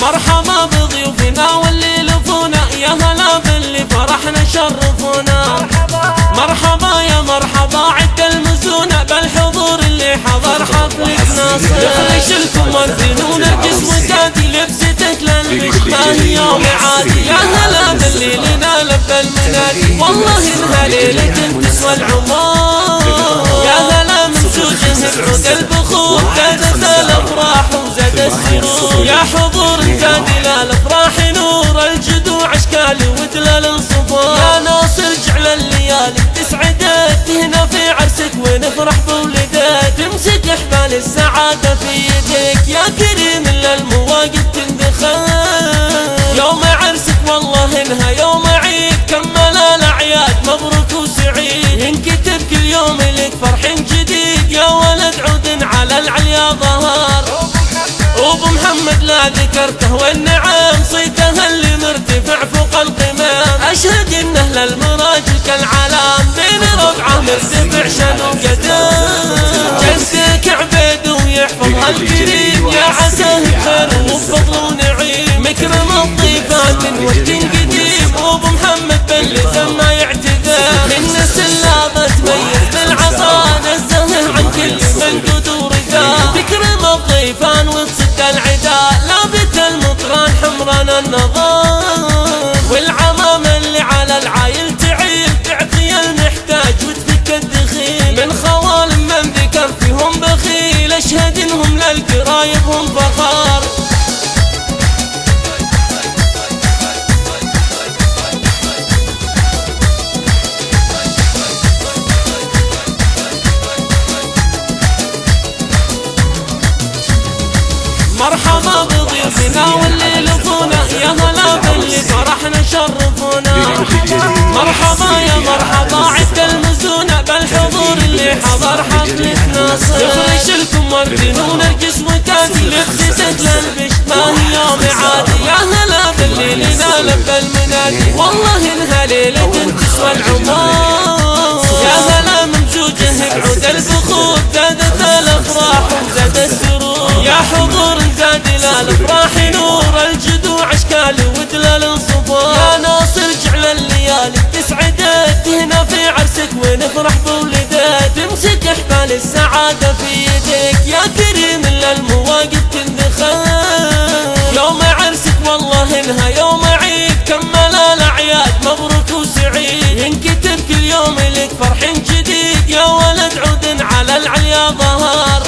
مرحبا بضيوفنا واللي لفونا، يا هلا باللي فرحنا شرفونا. مرحبا يا مرحبا عد المزونة بالحضور اللي حضر حفلة ناصر. يخرج لكم والدين ونرجس وتادي لبستك للبش ما هي يوم عادي. يا هلا باللي لنا لبى المنادي، والله انها ليلة تسوى العمر. يا هلا من زوجه بعود البخور، زادت الافراح وزاد السرور. يا حضور زاد الى الافراح نور، الجدوع اشكال ودلال انصفار. يا ناصر جعل الليالي تسعدك، هنا في عرسك ونفرح بولدك. تمسك احبال السعاده في يدك، يا كريم للمواقف تندخل. يوم عرسك والله انها يوم عيد، كمل الاعياد مبروك وسعيد. ينكتب كل يوم لك فرح جديد، يا ولد عود على العليا ظهر. وابو محمد لا ذكرته والنعم، صيته اللي مرتفع فوق القمم. اشهد انه للمراجل كالعلام، بين ربعه مرتفع شن وقدم. جدك عبيد ويحفظها الكريم، يا عساه بخير وفضل ونعيم. مكرم الضيفان من وقت قديم، وابو محمد باللسان ما يعتذر. من نسل لا تميز بالعطاء، نزهه عن كل من قدور ذا. تكرم الضيفان وتصد العداء، لابت المطران حمران النظام. والعمام اللي على العايل تعيل، تعطي المحتاج وتفك الدخيل. من خوال من ذكر فيهم بخيل، اشهد انهم للقرايب هم فخار. مرحبا بضيوفنا واللي لفونا، يا هلا باللي فرحنا شرفونا. مرحبا يا مرحبا عد المزونة بالحضور اللي حضر حفلة ناصر. يخرج لكم وردين ونرجس وتادي لبستك للبش ما هي يوم عادي. يا هلا باللي لنا لبى المنادي، والله انها ليلة تسوى العمر. يا هلا من زوجه بعود البخور، زادت الافراح وزاد السرور. يا حضور زاد الى الافراح نور، الجدوع اشكال ودلال انصفار. يا ناصر جعل الليالي تسعدك، هنا في عرسك ونفرح بولدك. تمسك احبال السعاده في يدك، يا كريم للمواقف تندخل. يوم عرسك والله انها يوم عيد، كمل الاعياد مبروك وسعيد. ينكتب كل يوم لك فرح جديد، يا ولد عود على العليا ظهر.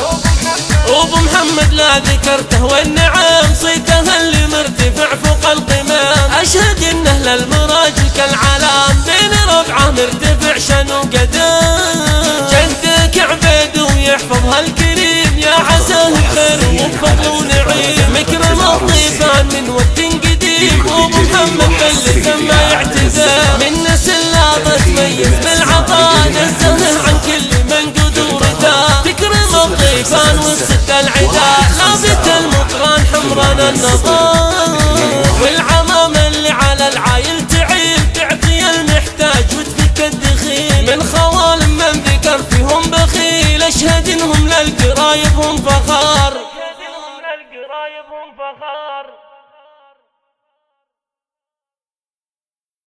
وابو محمد لا ذكرته والنعم، صيته اللي مرتفع فوق القمم. اشهد انه للمراجل كالعلام، بين ربعه مرتفع شن وقدم. جدك عبيد ويحفظها الكريم، يا عساه بخير وفضل ونعيم. مكرم الضيفان من وقت قديم، وابو محمد باللسان ما يعتذر. من نسل لا تميز بالعطاء، نزهه عن كل من قدور ذا. تكرم الضيفان وتصد العداء، لابت المطران حمران النظام. والعمام اللي على العايل تعيل، تعطي المحتاج وتفك الدخيل. من خوال من ذكر فيهم بخيل، اشهد انهم للقرايب هم فخار.